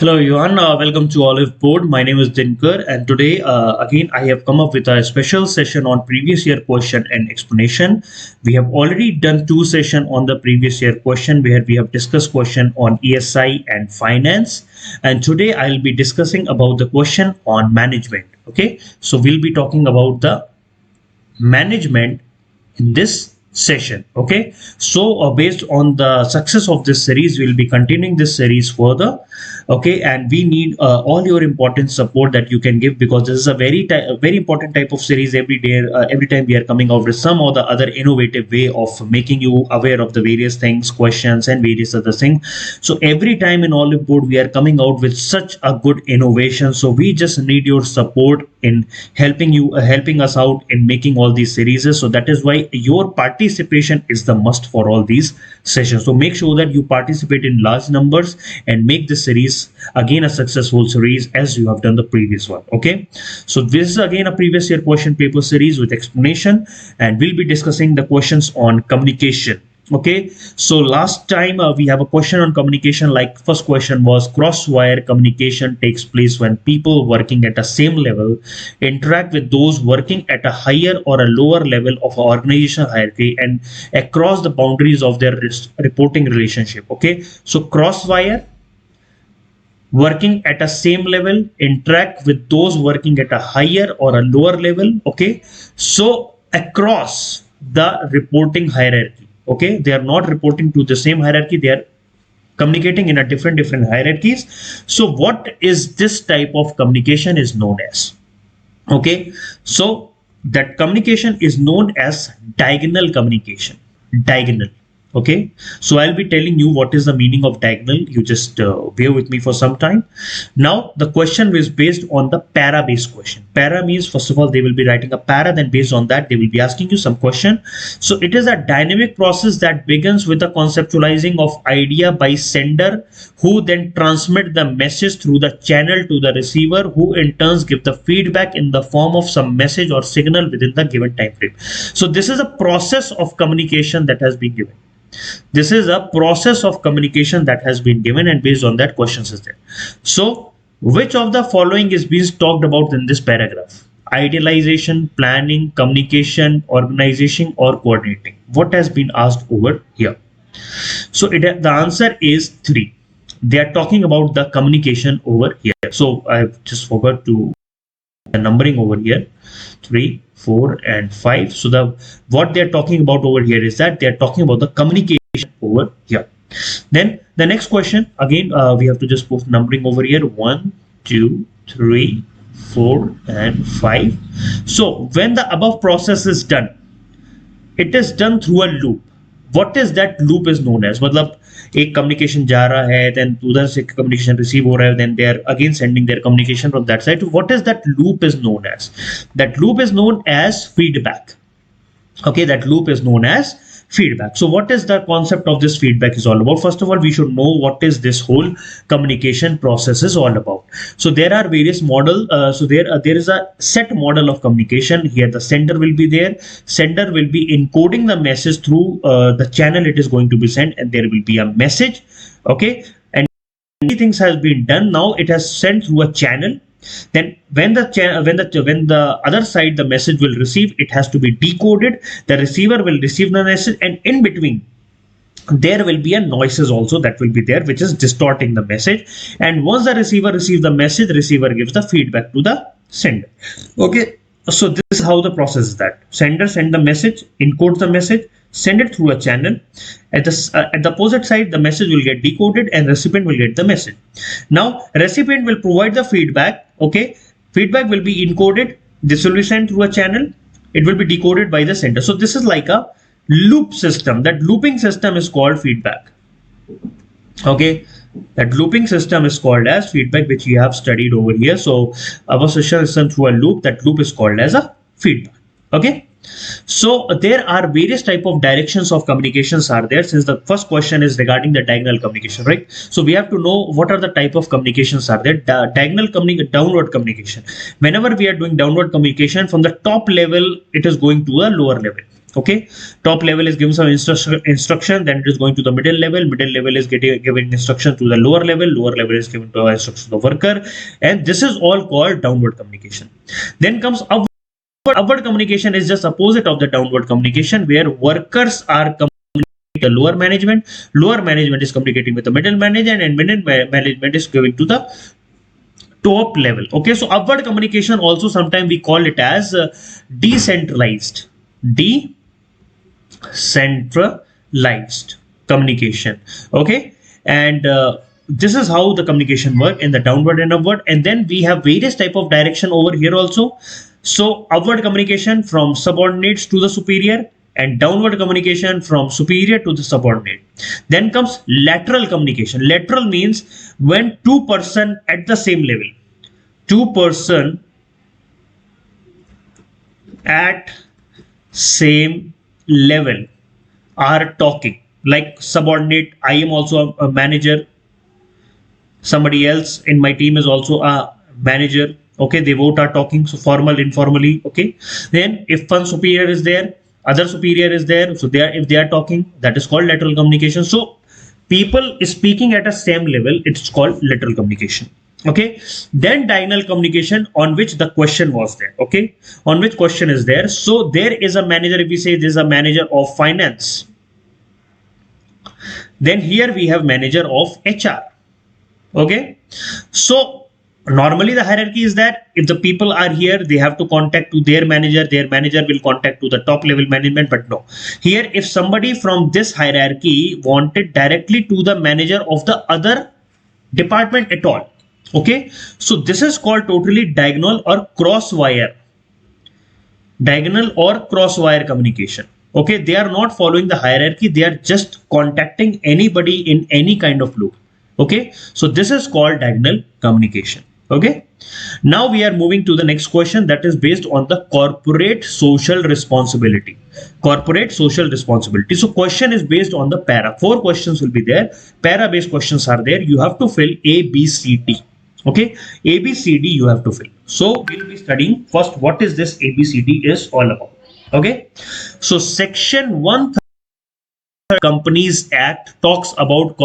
Hello everyone, welcome to Oliveboard. My name is Dinkar, and today again I have come up with a special session on previous year question and explanation. We have already done two sessions on the previous year question where we have discussed question on ESI and finance, and today I'll be discussing about the question on management. Okay, so we'll be talking about the management in this session. Okay, so based on the success of this series, we'll be continuing this series further. Okay, and we need all your important support that you can give, because this is a very important type of series. Every day, every time we are coming out with some or the other innovative way of making you aware of the various things, questions and various other things. So every time in Oliveboard we are coming out with such a good innovation, so we just need your support in helping us out in making all these series. So that is why your participation is the must for all these sessions. So make sure that you participate in large numbers and make this series again a successful series as you have done the previous one. Okay, so this is again a previous year question paper series with explanation, and we'll be discussing the questions on communication. Okay, so last time we have a question on communication. Like, first question was, cross wire communication takes place when people working at the same level interact with those working at a higher or a lower level of organizational hierarchy and across the boundaries of their reporting relationship. Okay, so cross wire working at a same level interact with those working at a higher or a lower level. Okay, so across the reporting hierarchy. Okay, they are not reporting to the same hierarchy, they are communicating in a different hierarchies. So what is this type of communication is known as? Okay, so that communication is known as diagonal communication. Diagonal. Okay, so I'll be telling you what is the meaning of diagonal. You just bear with me for some time. Now the question is based on the para based question. Para means, first of all, they will be writing a para, then based on that they will be asking you some question. So it is a dynamic process that begins with the conceptualizing of idea by sender, who then transmit the message through the channel to the receiver, who in turns give the feedback in the form of some message or signal within the given time frame. So this is a process of communication that has been given. This is a process of communication that has been given, and based on that questions is there. So which of the following is being talked about in this paragraph? Idealization, planning, communication, organization or coordinating? What has been asked over here? So the answer is 3. They are talking about the communication over here. So I just forgot to the numbering over here, 3, 4 and 5. So what they're talking about over here is that they're talking about the communication over here. Then the next question, again we have to just put numbering over here, 1, 2, 3, 4 and 5. So when the above process is done, it is done through a loop. What is that loop is known as? मतलब एक communication जा रहा है, then उधर से communication receive हो रहा है, then they are again sending their communication from that side. What is that loop is known as? That loop is known as feedback. Okay, that loop is known as feedback. So what is the concept of this feedback is all about? First of all, we should know what is this whole communication process is all about. So there are various model. So there is a set model of communication. Here the sender will be there. Sender will be encoding the message through the channel it is going to be sent, and there will be a message. Okay, and many things has been done. Now it has sent through a channel. Then when the other side the message will receive, it has to be decoded. The receiver will receive the message, and in between there will be a noises also that will be there, which is distorting the message. And once the receiver receives the message, receiver gives the feedback to the sender. Okay, so this is how the process is. That sender send the message, encodes the message, send it through a channel. At the opposite side, the message will get decoded and recipient will get the message. Now recipient will provide the feedback. Okay, feedback will be encoded. This will be sent through a channel. It will be decoded by the sender. So this is like a loop system. That looping system is called feedback. Okay, that looping system is called as feedback, which we have studied over here. So our session is done through a loop. That loop is called as a feedback. Okay, so there are various type of directions of communications are there, since the first question is regarding the diagonal communication, right? So we have to know what are the type of communications are there. Downward communication. Whenever we are doing downward communication, from the top level it is going to a lower level. Okay, top level is giving some instruction, then it is going to the middle level is giving instruction to the lower level is giving to instruction to the worker, and this is all called downward communication. Then comes upward communication, is just opposite of the downward communication, where workers are communicating with the lower management is communicating with the middle management, and middle management is giving to the top level. Okay, so upward communication also sometimes we call it as decentralized communication. Okay, and this is how the communication work in the downward and upward. And then we have various type of direction over here also. So upward communication from subordinates to the superior, and downward communication from superior to the subordinate. Then comes lateral communication. Lateral means when two person at the same level, two person at same level are talking, like subordinate, I am also a manager, somebody else in my team is also a manager. Okay, they both are talking, so formal, informally. Okay, then if one superior is there, other superior is there, so if they are talking, that is called lateral communication. So people speaking at a same level, it's called lateral communication. Okay, then diagonal communication, on which the question was there. Okay, on which question is there. So there is a manager, if we say this is a manager of finance, then here we have manager of HR. Okay, so normally the hierarchy is that if the people are here, they have to contact to their manager will contact to the top level management. But no, here if somebody from this hierarchy wanted directly to the manager of the other department at all. Okay, so this is called totally diagonal or cross wire communication. Okay, they are not following the hierarchy, they are just contacting anybody in any kind of loop. Okay, so this is called diagonal communication. Okay, now we are moving to the next question, that is based on the corporate social responsibility. So question is based on the para. 4 questions will be there. Para based questions are there. You have to fill A, B, C, D. Okay, A, B, C, D you have to fill. So we'll be studying first what is this A, B, C, D is all about. Okay, so section 130 Companies Act talks about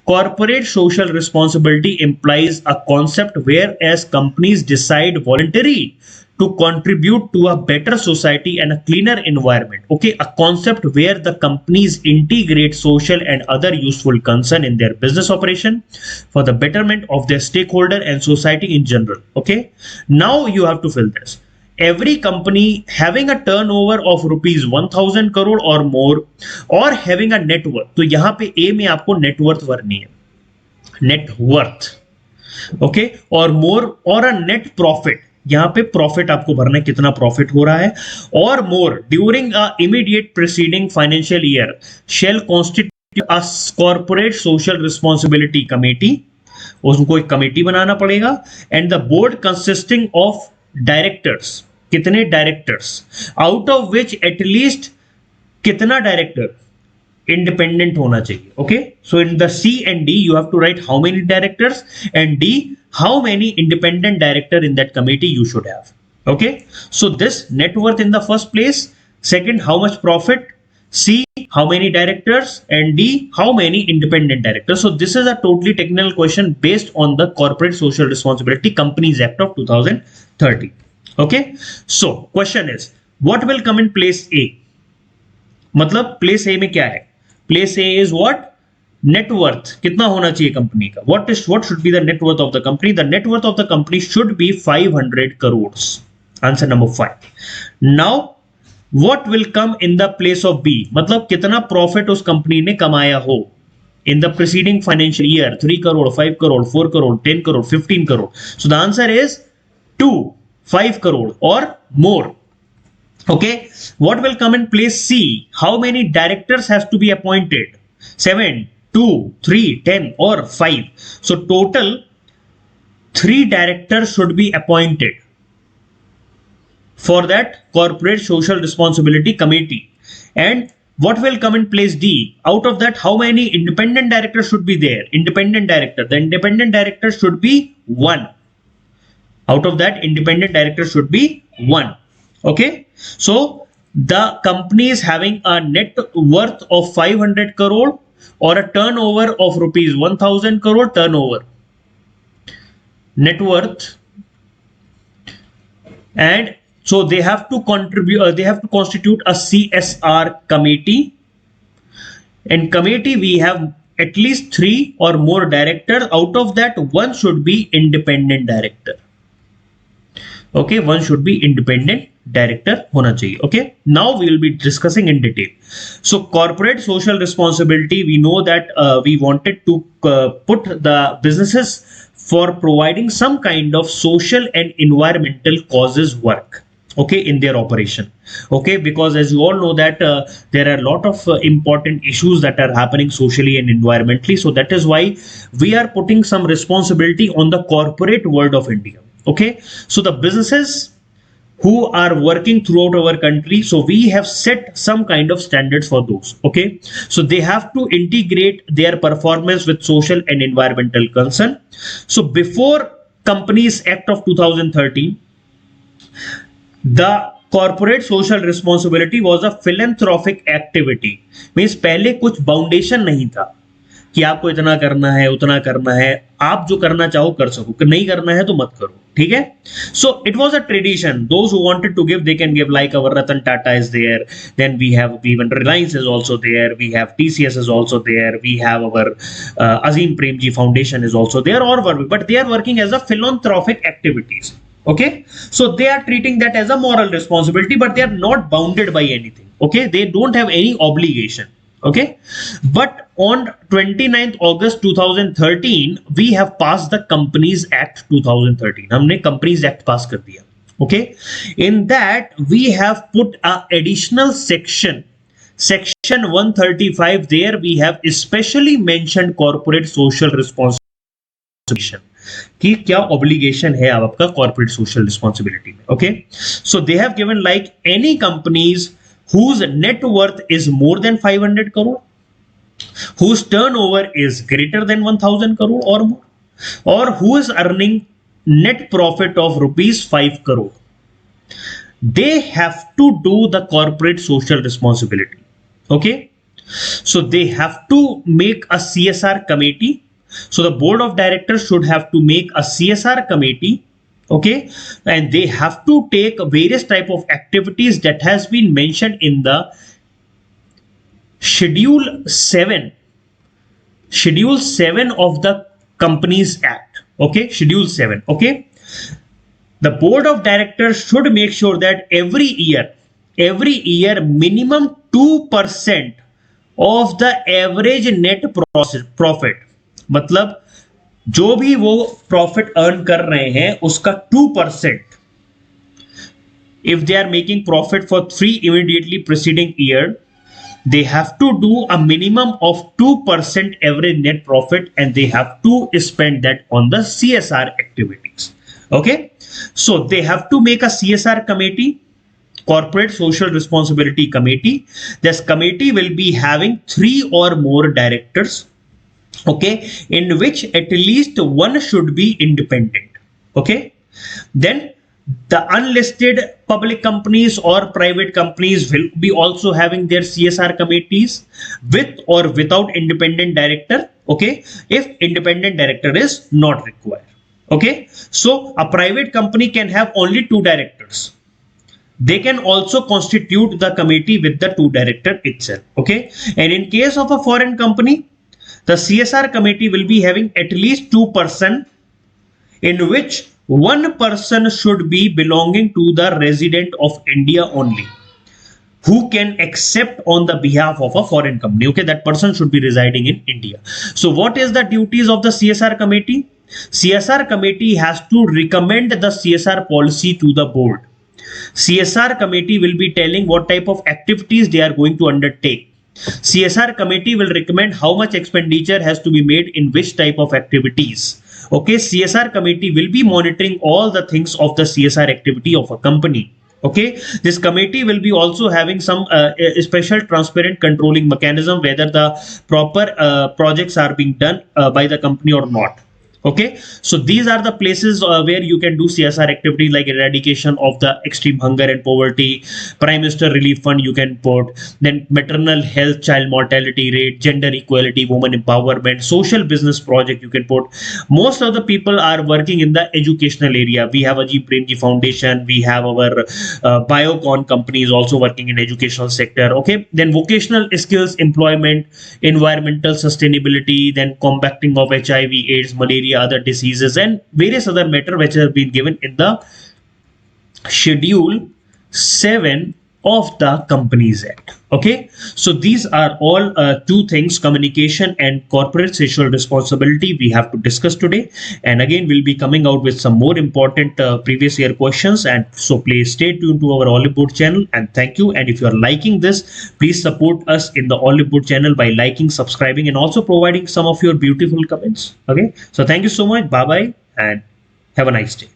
corporate social responsibility implies a concept whereas companies decide voluntarily to contribute to a better society and a cleaner environment. Okay, a concept where the companies integrate social and other useful concern in their business operation for the betterment of their stakeholder and society in general. Okay, now you have to fill this. Every company having a turnover of rupees 1000 crore or more or having a net worth, तो यहाँ पे A में आपको net worth भरनी है, net worth, okay, और more और a net profit, यहाँ पे प्रॉफिट आपको भरना है, कितना प्रॉफिट हो रहा है, और more during a immediate preceding financial year shall constitute a corporate social responsibility committee, उसको एक कमेटी बनाना पड़ेगा, and the board consisting of directors, कितने directors, out of which at least कितना डायरेक्टर independent होना चाहिए. Okay, so in the C and D you have to write how many directors, and D how many independent director in that committee you should have. Okay, so this net worth in the first place, second how much profit, C how many directors, and D how many independent directors. So this is a totally technical question based on the Corporate Social Responsibility Companies Act of 2030. Okay, so question is what will come in place A. मतलब place A में क्या है, place A is what, net worth कितना होना चाहिए company का, what should be the net worth of the company, the net worth of the company should be 500 crore. Answer number 5. Now what will come in the place of B, मतलब कितना profit उस company ने कमाया हो in the preceding financial year, 3 crore, 5 crore, 4 crore, 10 crore, 15 crore. So the answer is 2, 5 crore और मोर. Okay, what will come in place C, how many directors has to be appointed, 7, 2, 3, 10 or 5. So total 3 directors should be appointed for that corporate social responsibility committee. And what will come in place D, out of that how many independent directors should be there, independent director, the independent director should be 1, out of that independent director should be 1. Okay, so the company is having a net worth of 500 crore or a turnover of rupees 1000 crore turnover, net worth, and so they have to contribute, they have to constitute a CSR committee. In committee we have at least 3 or more directors. Out of that, one should be independent director. Okay, one should be independent director होना चाहिए. Okay, now we will be discussing in detail. So corporate social responsibility, we know that we wanted to put the businesses for providing some kind of social and environmental causes work, okay, in their operation. Okay, because as you all know that there are a lot of important issues that are happening socially and environmentally, so that is why we are putting some responsibility on the corporate world of India. Okay, so the businesses who are working throughout our country, so we have set some kind of standards for those. Okay, so they have to integrate their performance with social and environmental concern. So before Companies Act of 2013, the corporate social responsibility was a philanthropic activity. Means पहले कुछ foundation नहीं था कि आपको इतना करना है उतना करना है, आप जो करना चाहो कर सको, नहीं करना है तो मत करो. ठीक है, so it was a tradition. Those who wanted to give, they can give, like our Ratan Tata is there, then we have even Reliance is also there, we have TCS is also there, we have our Azim Premji Foundation is also there, but they are working as a philanthropic activities. Okay, so they are treating that as a moral responsibility, but they are not bounded by anything. Okay, they don't have any obligation. Okay, but on 29th August 2013 we have passed the Companies Act 2013. हमने Companies Act pass कर दिया. Okay, in that we have put a additional section 135. There we have especially mentioned corporate social responsibility कि क्या obligation है आपका corporate social responsibility में. Okay, so they have given like any companies whose net worth is more than 500 crore, whose turnover is greater than 1000 crore or more, or who is earning net profit of rupees 5 crore, they have to do the corporate social responsibility. Okay, so they have to make a CSR committee. So the board of directors should have to make a CSR committee. Okay, and they have to take various type of activities that has been mentioned in the schedule 7 of the Companies Act. Okay, schedule 7. Okay, the board of directors should make sure that every year minimum 2% of the average net profit, मतलब जो भी वो profit earn कर रहे हैं उसका 2%, if they are making profit for 3 immediately preceding year, they have to do a minimum of 2% average net profit, and they have to spend that on the CSR activities. Okay, so they have to make a CSR committee, corporate social responsibility committee. This committee will be having 3 or more directors. Okay, in which at least one should be independent. Okay, then the unlisted public companies or private companies will be also having their CSR committees with or without independent director. Okay, if independent director is not required. Okay, so a private company can have only 2 directors. They can also constitute the committee with the 2 director itself. Okay, and in case of a foreign company, the CSR committee will be having at least 2%, in which one person should be belonging to the resident of India only, who can accept on the behalf of a foreign company. Okay, that person should be residing in India. So what is the duties of the CSR committee? CSR committee has to recommend the CSR policy to the board. CSR committee will be telling what type of activities they are going to undertake. CSR committee will recommend how much expenditure has to be made in which type of activities. Okay, CSR committee will be monitoring all the things of the CSR activity of a company. Okay, this committee will be also having some special transparent controlling mechanism, whether the proper projects are being done by the company or not. Okay, so these are the places where you can do CSR activities like eradication of the extreme hunger and poverty, Prime Minister Relief Fund you can put, then maternal health, child mortality rate, gender equality, women empowerment, social business project you can put. Most of the people are working in the educational area. We have Ajit Premji Foundation, we have our Biocon companies also working in educational sector. Okay, then vocational skills, employment, environmental sustainability, then combating of HIV, AIDS, malaria, other diseases, and various other matter which have been given in the schedule 7 of the Companies Act. Okay, so these are all two things: communication and corporate social responsibility we have to discuss today. And again, we'll be coming out with some more important previous year questions. And so please stay tuned to our Oliveboard channel, and thank you. And if you are liking this, please support us in the Oliveboard channel by liking, subscribing, and also providing some of your beautiful comments. Okay, so thank you so much. Bye bye, and have a nice day.